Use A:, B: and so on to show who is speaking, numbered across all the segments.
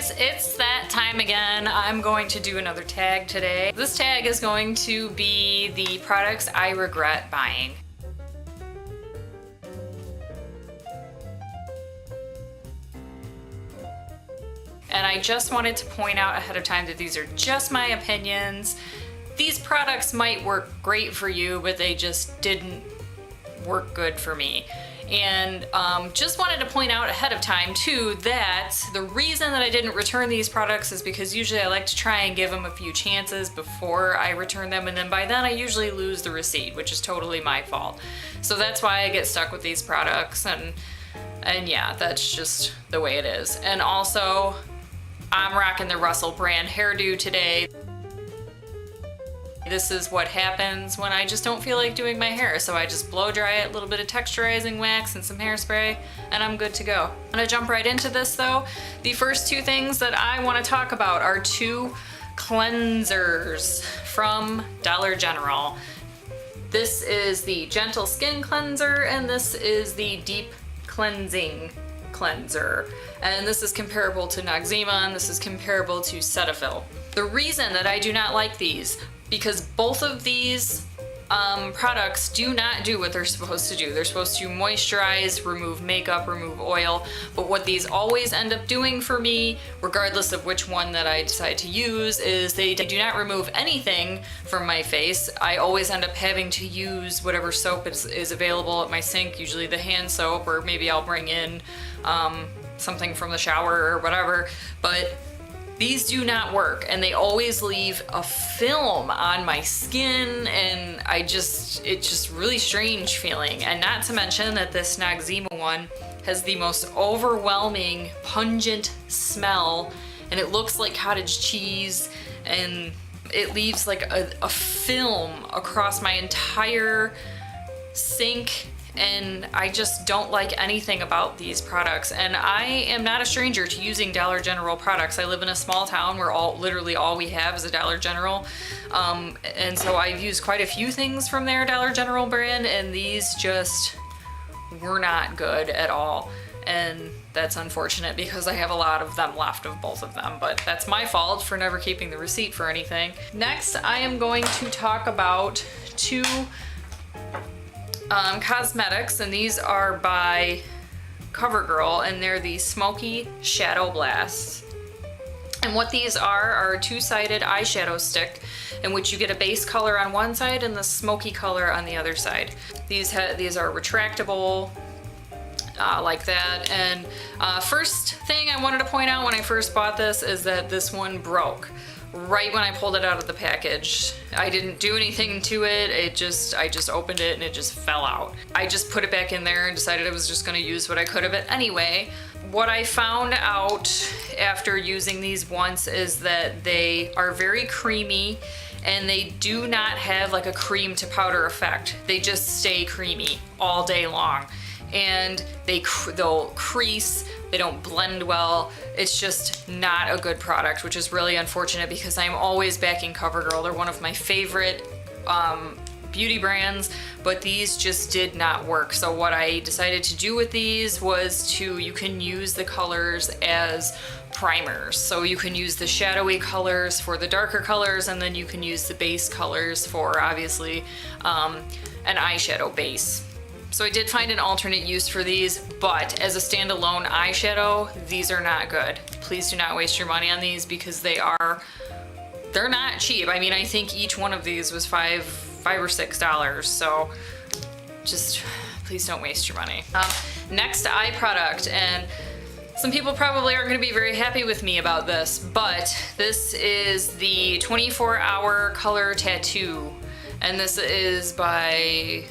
A: guys, it's that time again. I'm going to do another tag today. This tag is going to be the products I regret buying. And I just wanted to point out ahead of time that these are just my opinions. These products might work great for you, but they just didn't work good for me. And just wanted to point out ahead of time too that the reason that I didn't return these products is because usually I like to try and give them a few chances before I return them, and then by then I usually lose the receipt, which is totally my fault. So that's why I get stuck with these products, and yeah, that's just the way it is. And also, I'm rocking the Russell brand hairdo today. This is what happens when I just don't feel like doing my hair. So I just blow dry it, a little bit of texturizing wax and some hairspray, and I'm good to go. I'm gonna jump right into this though. The first two things that I wanna talk about are two cleansers from Dollar General. This is the Gentle Skin Cleanser, and this is the Deep Cleansing Cleanser. And this is comparable to Noxema, and this is comparable to Cetophil. The reason that I do not like these, because both of these products do not do what they're supposed to do. They're supposed to moisturize, remove makeup, remove oil, but what these always end up doing for me, regardless of which one that I decide to use, is they do not remove anything from my face. I always end up having to use whatever soap is available at my sink, usually the hand soap, or maybe I'll bring in something from the shower or whatever, but these do not work, and they always leave a film on my skin, and it's just really strange feeling. And not to mention that this Noxema one has the most overwhelming pungent smell, and it looks like cottage cheese, and it leaves like a film across my entire sink. And I just don't like anything about these products. And I am not a stranger to using Dollar General products. I live in a small town where literally all we have is a Dollar General. And so I've used quite a few things from their Dollar General brand, and these just were not good at all. And that's unfortunate because I have a lot of them left of both of them, but that's my fault for never keeping the receipt for anything. Next, I am going to talk about two cosmetics, and these are by CoverGirl, and they're the Smokey ShadowBlast. And what these are a two-sided eyeshadow stick in which you get a base color on one side and the smoky color on the other side. These are retractable, like that. And first thing I wanted to point out when I first bought this is that this one broke right when I pulled it out of the package. I didn't do anything to it. I just opened it and it just fell out. I just put it back in there and decided I was just gonna use what I could of it anyway. What I found out after using these once is that they are very creamy, and they do not have like a cream to powder effect. They just stay creamy all day long. And they'll crease, they don't blend well. It's just not a good product, which is really unfortunate because I'm always backing CoverGirl. They're one of my favorite beauty brands, but these just did not work. So what I decided to do with these was you can use the colors as primers. So you can use the shadowy colors for the darker colors, and then you can use the base colors for obviously an eyeshadow base. So I did find an alternate use for these, but as a standalone eyeshadow, these are not good. Please do not waste your money on these because they're not cheap. I mean, I think each one of these was $5 or $6, so just please don't waste your money. Next eye product, and some people probably aren't gonna be very happy with me about this, but this is the 24-Hour Color Tattoo, and this is by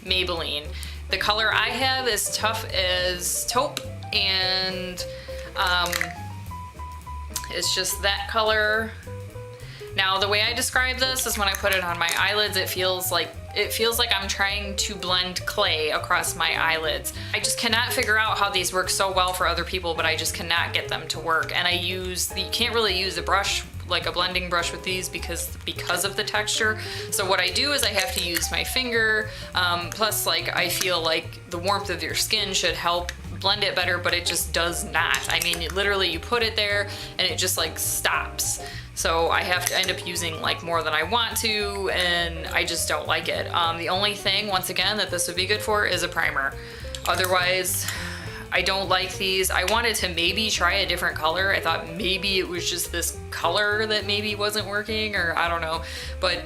A: Maybelline. The color I have is Tough as Taupe, and it's just that color. Now the way I describe this is when I put it on my eyelids, it feels like I'm trying to blend clay across my eyelids. I just cannot figure out how these work so well for other people, but I just cannot get them to work. And you can't really use a brush, like a blending brush with these because of the texture. So what I do is I have to use my finger, plus like I feel like the warmth of your skin should help blend it better, but it just does not. I mean, literally you put it there and it just like stops. So I have to end up using like more than I want to, and I just don't like it. The only thing, once again, that this would be good for is a primer. Otherwise, I don't like these. I wanted to maybe try a different color. I thought maybe it was just this color that maybe wasn't working, or I don't know, but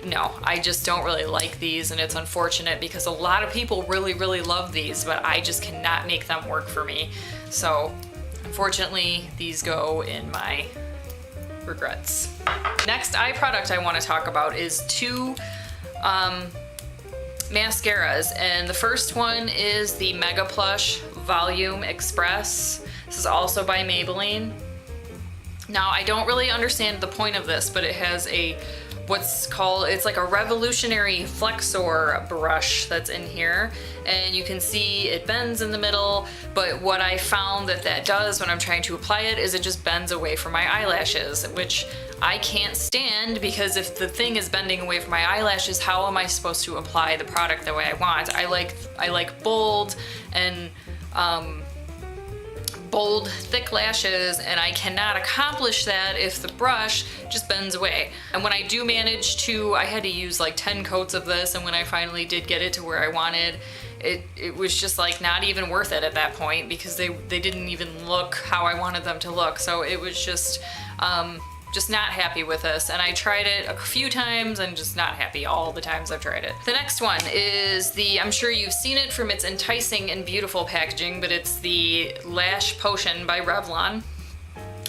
A: no, I just don't really like these, and it's unfortunate because a lot of people really, really love these, but I just cannot make them work for me. So unfortunately, these go in my regrets. Next eye product I want to talk about is two mascaras, and the first one is the MegaPlush Volume Express. This is also by Maybelline. Now, I don't really understand the point of this, but it has a it's like a revolutionary flexor brush that's in here, and you can see it bends in the middle, but what I found that does when I'm trying to apply it is it just bends away from my eyelashes, which I can't stand, because if the thing is bending away from my eyelashes, how am I supposed to apply the product the way I want? I like bold and bold, thick lashes, and I cannot accomplish that if the brush just bends away. And when I do manage to, I had to use like 10 coats of this, and when I finally did get it to where I wanted, it was just like not even worth it at that point, because they didn't even look how I wanted them to look. So it was just not happy with this, and I tried it a few times and just not happy all the times I've tried it. The next one is I'm sure you've seen it from its enticing and beautiful packaging, but it's the Lash Potion by Revlon,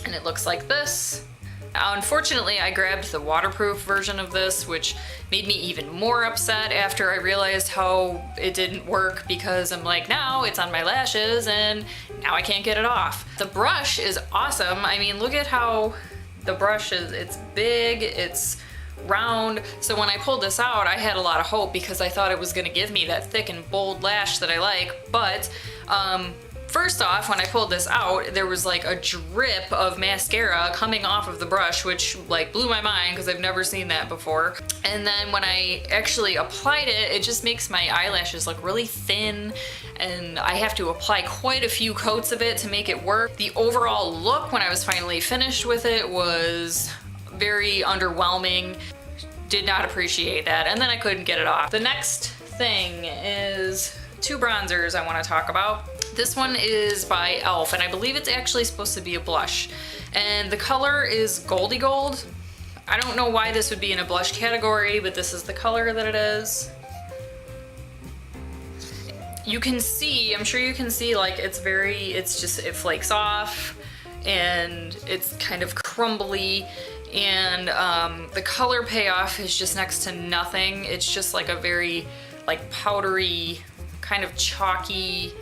A: and it looks like this. Unfortunately, I grabbed the waterproof version of this, which made me even more upset after I realized how it didn't work, because I'm like, now it's on my lashes and now I can't get it off. The brush is awesome. I mean, look at how the brush is, it's big, it's round. So when I pulled this out, I had a lot of hope because I thought it was gonna give me that thick and bold lash that I like. But first off, when I pulled this out, there was like a drip of mascara coming off of the brush, which like blew my mind because I've never seen that before. And then when I actually applied it, it just makes my eyelashes look really thin, and I have to apply quite a few coats of it to make it work. The overall look when I was finally finished with it was very underwhelming. Did not appreciate that, and then I couldn't get it off. The next thing is two bronzers I want to talk about. This one is by e.l.f. and I believe it's actually supposed to be a blush, and the color is Goldy Gold. I don't know why this would be in a blush category, but this is the color that it is. You can see, I'm sure you can see, like it flakes off and it's kind of crumbly, and the color payoff is just next to nothing. It's just like a very like powdery, kind of chalky.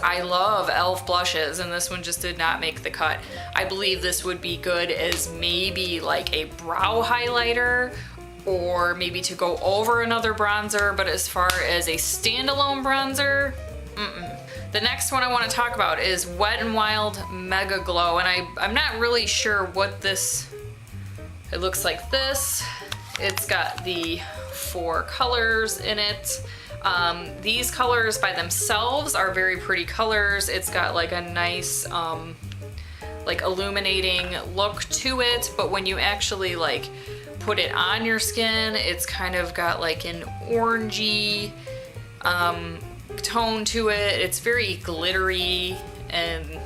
A: I love e.l.f. blushes, and this one just did not make the cut. I believe this would be good as maybe like a brow highlighter, or maybe to go over another bronzer, but as far as a standalone bronzer, The next one I want to talk about is N Wild MegaGlo, and I'm not really sure what this, it looks like this. It's got the 4 colors in it. These colors by themselves are very pretty colors. It's got like a nice like illuminating look to it, but when you actually like put it on your skin, it's kind of got like an orangey tone to it. It's very glittery, and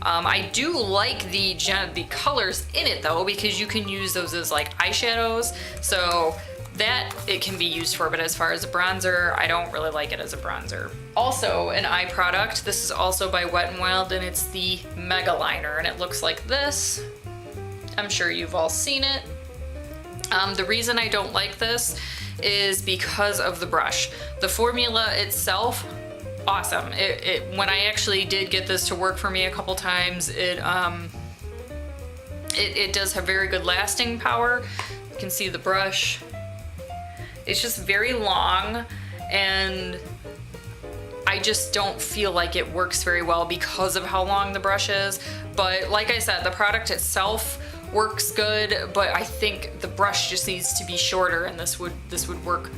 A: I do like the colors in it though, because you can use those as like eyeshadows, so that it can be used for, but as far as a bronzer, I don't really like it as a bronzer. Also an eye product, this is also by Wet n Wild, and it's the MegaLiner, and it looks like this. I'm sure you've all seen it. The reason I don't like this is because of the brush. The formula itself, awesome. When I actually did get this to work for me a couple times, it does have very good lasting power. You can see the brush. It's just very long, and I just don't feel like it works very well because of how long the brush is. But like I said, the product itself works good, but I think the brush just needs to be shorter, and this would work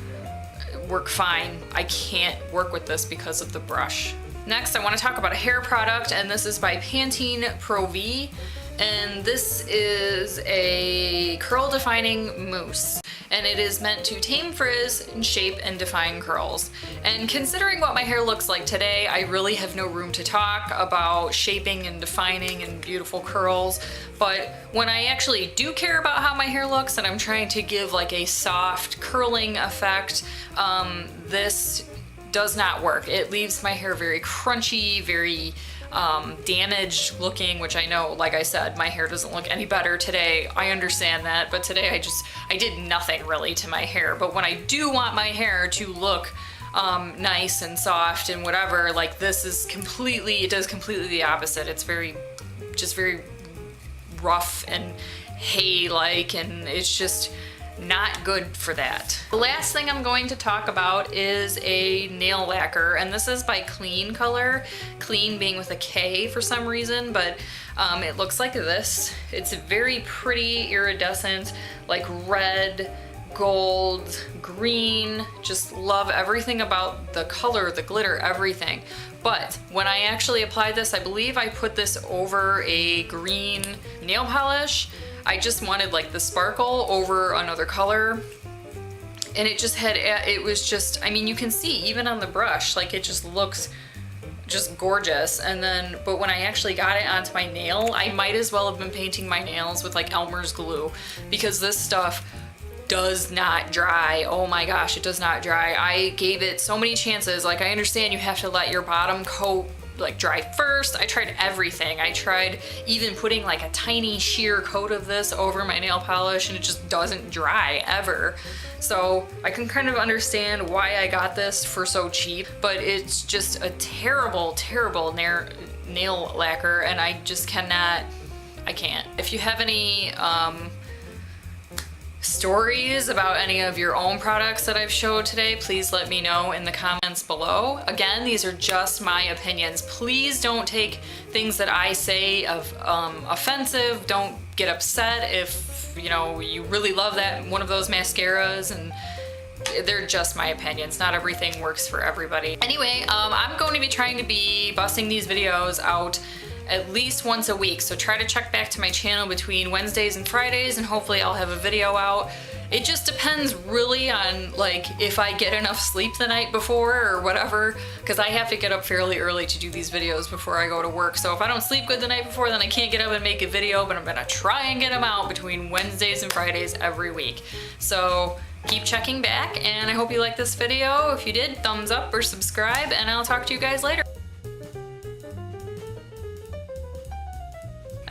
A: fine. I can't work with this because of the brush. Next, I want to talk about a hair product, and this is by Pantene ProV. And this is a curl defining mousse, and it is meant to tame frizz and shape and define curls. And considering what my hair looks like today, I really have no room to talk about shaping and defining and beautiful curls. But when I actually do care about how my hair looks and I'm trying to give like a soft curling effect, this does not work. It leaves my hair very crunchy, very damaged looking, which I know, like I said, my hair doesn't look any better today. I understand that, but today I did nothing really to my hair. But when I do want my hair to look nice and soft and whatever, like this is it does completely the opposite. It's just very rough and hay-like, and it's just not good for that. The last thing I'm going to talk about is a nail lacquer, and this is by KleanColor, clean being with a K for some reason, but it looks like this. It's very pretty, iridescent, like red, gold, green. Just love everything about the color, the glitter, everything. But when I actually applied this, I believe I put this over a green nail polish. I just wanted like the sparkle over another color, and it was just, I mean, you can see even on the brush, like it just looks just gorgeous. And then, but when I actually got it onto my nail, I might as well have been painting my nails with like Elmer's glue, because this stuff does not dry. Oh my gosh, it does not dry. I gave it so many chances. Like, I understand you have to let your bottom coat like dry first. I tried everything. I tried even putting like a tiny sheer coat of this over my nail polish, and it just doesn't dry ever. So I can kind of understand why I got this for so cheap, but it's just a terrible, terrible nail lacquer, and I just cannot, I can't. If you have any stories about any of your own products that I've showed today, please let me know in the comments below. Again, these are just my opinions. Please don't take things that I say of offensive. Don't get upset if you really love one of those mascaras, and they're just my opinions. Not everything works for everybody. Anyway, I'm going to be trying to be busting these videos out at least once a week, so try to check back to my channel between Wednesdays and Fridays, and hopefully I'll have a video out. It just depends really on like if I get enough sleep the night before or whatever, because I have to get up fairly early to do these videos before I go to work. So if I don't sleep good the night before, then I can't get up and make a video, but I'm gonna try and get them out between Wednesdays and Fridays every week. So keep checking back, and I hope you liked this video. If you did, thumbs up or subscribe, and I'll talk to you guys later.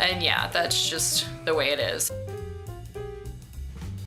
A: And yeah, that's just the way it is.